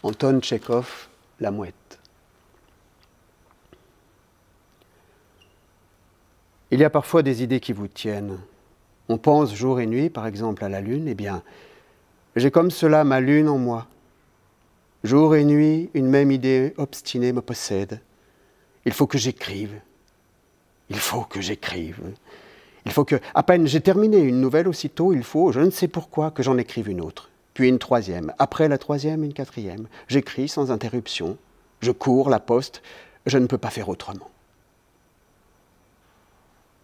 Anton Tchekhov, La Mouette. Il y a parfois des idées qui vous tiennent. On pense jour et nuit, par exemple, à la lune. Eh bien, j'ai comme cela ma lune en moi. Jour et nuit, une même idée obstinée me possède. Il faut que j'écrive. Il faut que j'écrive. Il faut que, à peine j'ai terminé une nouvelle, aussitôt il faut, je ne sais pourquoi, que j'en écrive une autre. Puis une troisième. Après la troisième, une quatrième. J'écris sans interruption. Je cours la poste. Je ne peux pas faire autrement.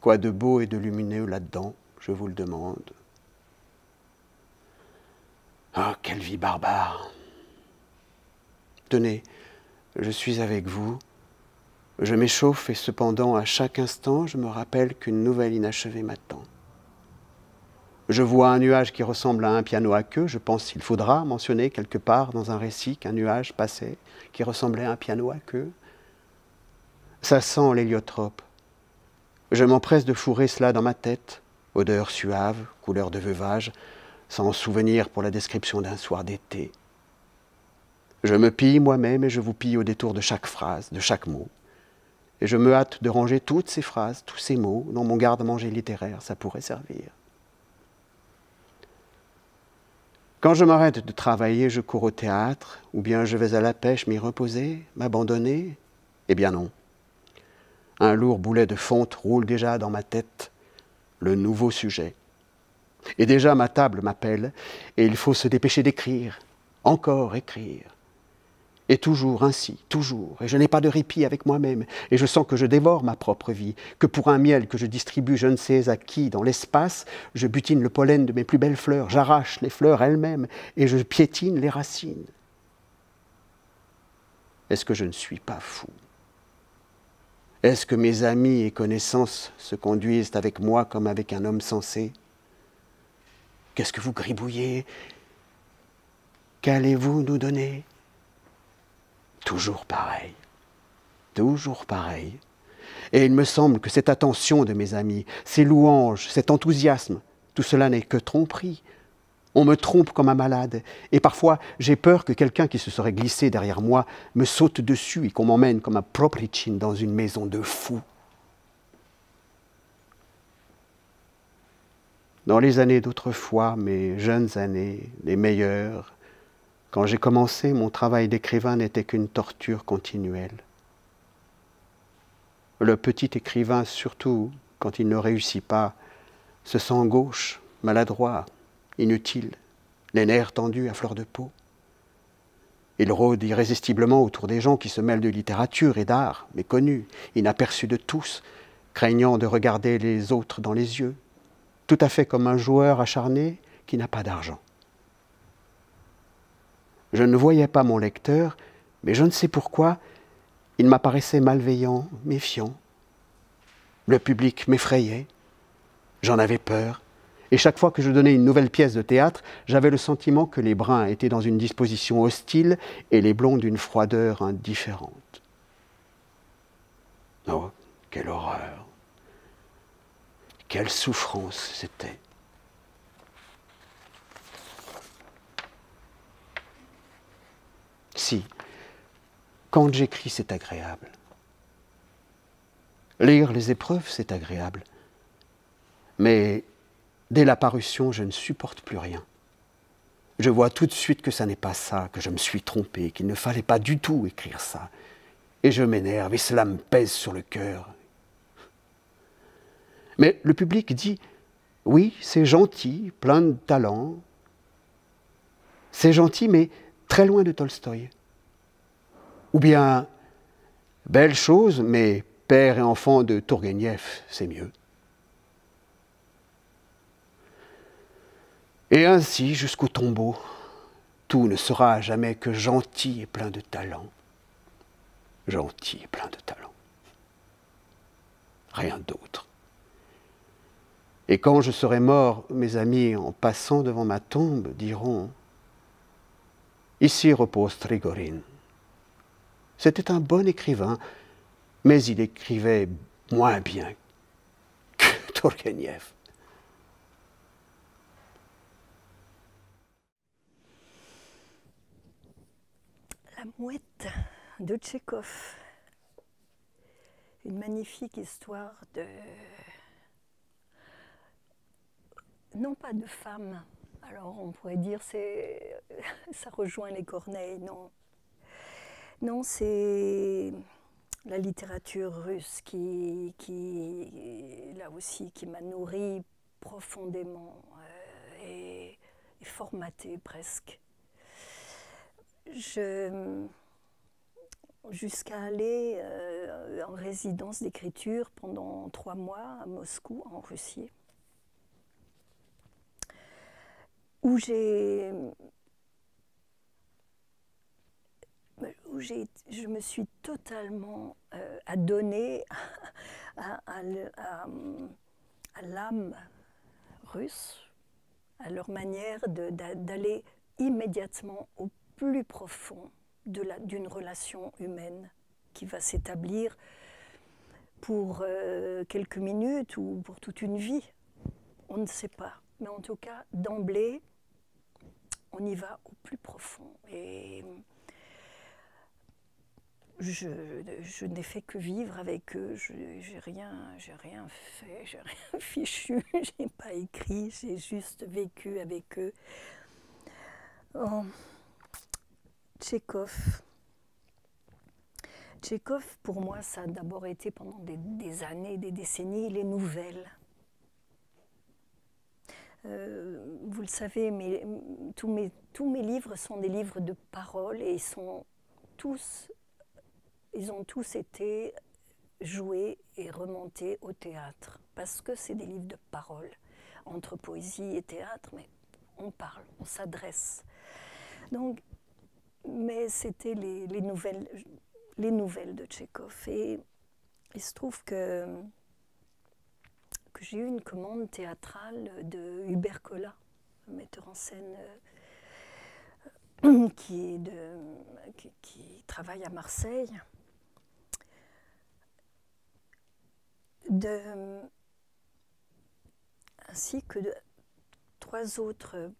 Quoi de beau et de lumineux là-dedans, je vous le demande. Ah, quelle vie barbare! Tenez, je suis avec vous. Je m'échauffe et cependant, à chaque instant, je me rappelle qu'une nouvelle inachevée m'attend. Je vois un nuage qui ressemble à un piano à queue. Je pense qu'il faudra mentionner quelque part dans un récit qu'un nuage passait qui ressemblait à un piano à queue. Ça sent l'héliotrope. Je m'empresse de fourrer cela dans ma tête. Odeur suave, couleur de veuvage, sans souvenir pour la description d'un soir d'été. Je me pille moi-même et je vous pille au détour de chaque phrase, de chaque mot. Et je me hâte de ranger toutes ces phrases, tous ces mots dans mon garde-manger littéraire. Ça pourrait servir. Quand je m'arrête de travailler, je cours au théâtre, ou bien je vais à la pêche m'y reposer, m'abandonner. Eh bien non. Un lourd boulet de fonte roule déjà dans ma tête, le nouveau sujet. Et déjà ma table m'appelle, et il faut se dépêcher d'écrire, encore écrire. Et toujours ainsi, toujours, et je n'ai pas de répit avec moi-même, et je sens que je dévore ma propre vie, que pour un miel que je distribue je ne sais à qui dans l'espace, je butine le pollen de mes plus belles fleurs, j'arrache les fleurs elles-mêmes, et je piétine les racines. Est-ce que je ne suis pas fou? Est-ce que mes amis et connaissances se conduisent avec moi comme avec un homme sensé? Qu'est-ce que vous gribouillez? Qu'allez-vous nous donner? Toujours pareil, toujours pareil. Et il me semble que cette attention de mes amis, ces louanges, cet enthousiasme, tout cela n'est que tromperie. On me trompe comme un malade, et parfois j'ai peur que quelqu'un qui se serait glissé derrière moi me saute dessus et qu'on m'emmène comme un proprichin dans une maison de fous. Dans les années d'autrefois, mes jeunes années, les meilleures, quand j'ai commencé, mon travail d'écrivain n'était qu'une torture continuelle. Le petit écrivain, surtout quand il ne réussit pas, se sent gauche, maladroit, inutile, les nerfs tendus à fleur de peau. Il rôde irrésistiblement autour des gens qui se mêlent de littérature et d'art, méconnus, inaperçus de tous, craignant de regarder les autres dans les yeux, tout à fait comme un joueur acharné qui n'a pas d'argent. Je ne voyais pas mon lecteur, mais je ne sais pourquoi, il m'apparaissait malveillant, méfiant. Le public m'effrayait, j'en avais peur, et chaque fois que je donnais une nouvelle pièce de théâtre, j'avais le sentiment que les bruns étaient dans une disposition hostile et les blonds d'une froideur indifférente. Oh, quelle horreur! Quelle souffrance c'était! Si, quand j'écris, c'est agréable. Lire les épreuves, c'est agréable. Mais dès la parution, je ne supporte plus rien. Je vois tout de suite que ça n'est pas ça, que je me suis trompé, qu'il ne fallait pas du tout écrire ça. Et je m'énerve, et cela me pèse sur le cœur. Mais le public dit, oui, c'est gentil, plein de talent. C'est gentil, mais très loin de Tolstoï. Ou bien, belle chose, mais père et enfant de Tourgueniev, c'est mieux. Et ainsi, jusqu'au tombeau, tout ne sera jamais que gentil et plein de talent. Gentil et plein de talent. Rien d'autre. Et quand je serai mort, mes amis, en passant devant ma tombe, diront « Ici repose Trigorin. C'était un bon écrivain, mais il écrivait moins bien que Tourgueniev. » La mouette de Tchekhov. Une magnifique histoire de... non pas de femme, alors on pourrait dire c'est ça rejoint les Corneilles, non. Non, c'est la littérature russe qui là aussi, qui m'a nourrie profondément et formatée presque. Jusqu'à aller en résidence d'écriture pendant 3 mois à Moscou, en Russie, où je me suis totalement adonnée à l'âme russe, à leur manière d'aller immédiatement au plus profond d'une relation humaine qui va s'établir pour quelques minutes ou pour toute une vie. On ne sait pas. Mais en tout cas, d'emblée, on y va au plus profond. Et je n'ai fait que vivre avec eux. J'ai rien fait, j'ai rien fichu, j'ai pas écrit, j'ai juste vécu avec eux. Oh. Tchekhov, pour moi, ça a d'abord été pendant des années, des décennies, les nouvelles. Vous le savez, tous mes livres sont des livres de paroles et ils ont tous été joués et remontés au théâtre, parce que c'est des livres de paroles, entre poésie et théâtre, mais on parle, on s'adresse. Donc, mais c'était les nouvelles de Tchekhov. Et il se trouve que j'ai eu une commande théâtrale de Hubert Collat, un metteur en scène qui travaille à Marseille, ainsi que de 3 autres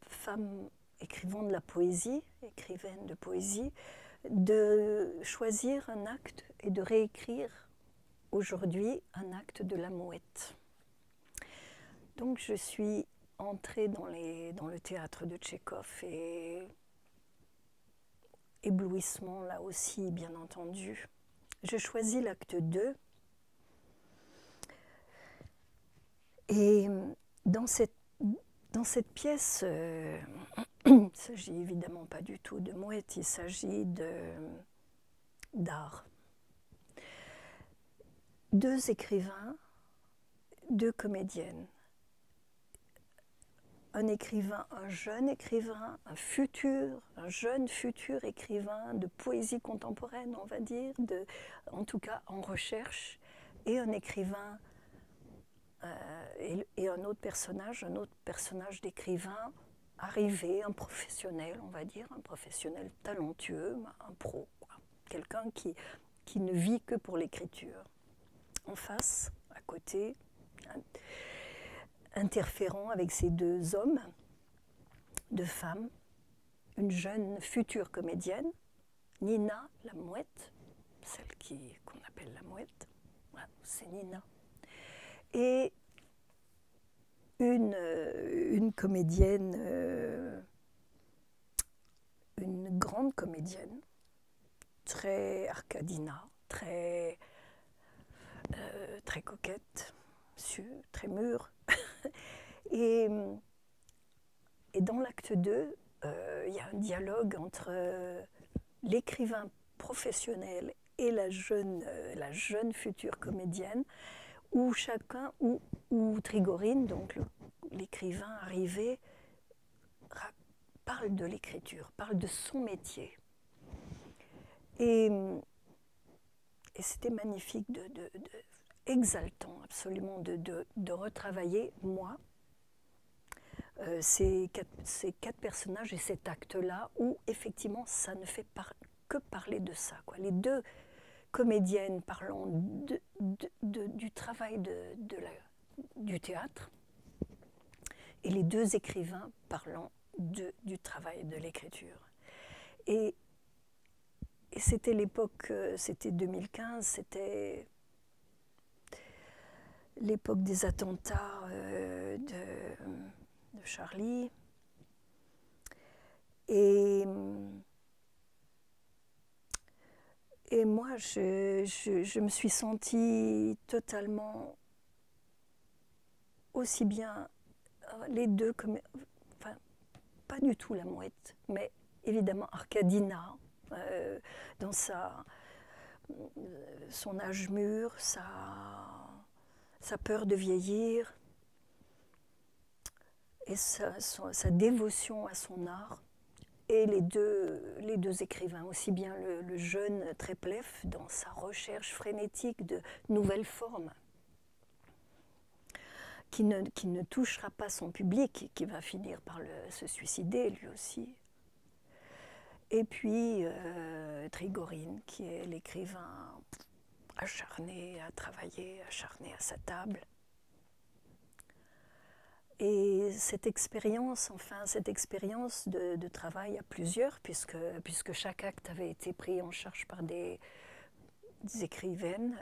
femmes écrivaines de poésie, de choisir un acte et de réécrire aujourd'hui un acte de La Mouette. Donc je suis entrée dans le théâtre de Tchekhov et éblouissement là aussi, bien entendu. Je choisis l'acte 2 et dans cette pièce, il ne s'agit évidemment pas du tout de mouette, il s'agit d'art. 2 écrivains, 2 comédiennes. Un jeune futur écrivain de poésie contemporaine, on va dire, en tout cas en recherche, et un écrivain et un autre personnage d'écrivain arrivé, un professionnel, on va dire, un professionnel talentueux, un pro, quoi. Quelqu'un qui ne vit que pour l'écriture. En face, à côté, interférant avec ces 2 hommes, 2 femmes, une jeune future comédienne, Nina la Mouette, celle qu'on appelle la Mouette, voilà, c'est Nina, et une comédienne, une grande comédienne, très Arcadina, très coquette, très mûre. Et dans l'acte 2, il y a un dialogue entre l'écrivain professionnel et la jeune future comédienne, où Trigorine, donc l'écrivain arrivé, parle de l'écriture, parle de son métier. Et c'était magnifique, exaltant absolument de retravailler, moi, ces 4 personnages et cet acte-là, où effectivement ça ne fait que parler de ça, quoi. Les 2 comédiennes parlant du travail du théâtre, et les 2 écrivains parlant du travail de l'écriture. Et c'était l'époque, c'était 2015, c'était l'époque des attentats de Charlie. Et moi, je me suis sentie totalement aussi bien les deux, comme, enfin, pas du tout la mouette, mais évidemment Arkadina, dans son âge mûr, sa peur de vieillir et sa dévotion à son art. Et les deux écrivains, aussi bien le jeune Treplev dans sa recherche frénétique de nouvelles formes, qui ne touchera pas son public, qui va finir par se suicider lui aussi. Et puis Trigorine, qui est l'écrivain acharné à travailler, acharné à sa table. Et cette expérience, de travail à plusieurs, puisque chaque acte avait été pris en charge par des écrivaines,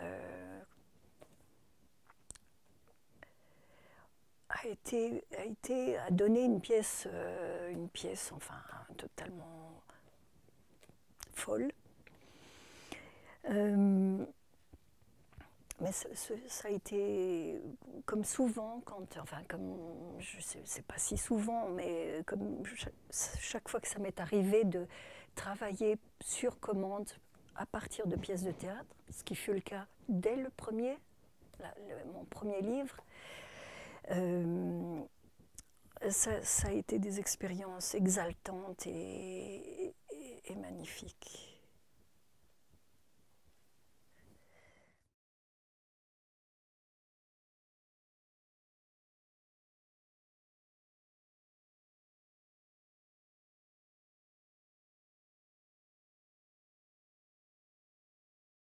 a donné une pièce enfin totalement folle. Mais ça a été comme souvent, je sais, c'est pas si souvent, mais comme chaque fois que ça m'est arrivé de travailler sur commande à partir de pièces de théâtre, ce qui fut le cas dès mon premier livre, ça a été des expériences exaltantes et magnifiques.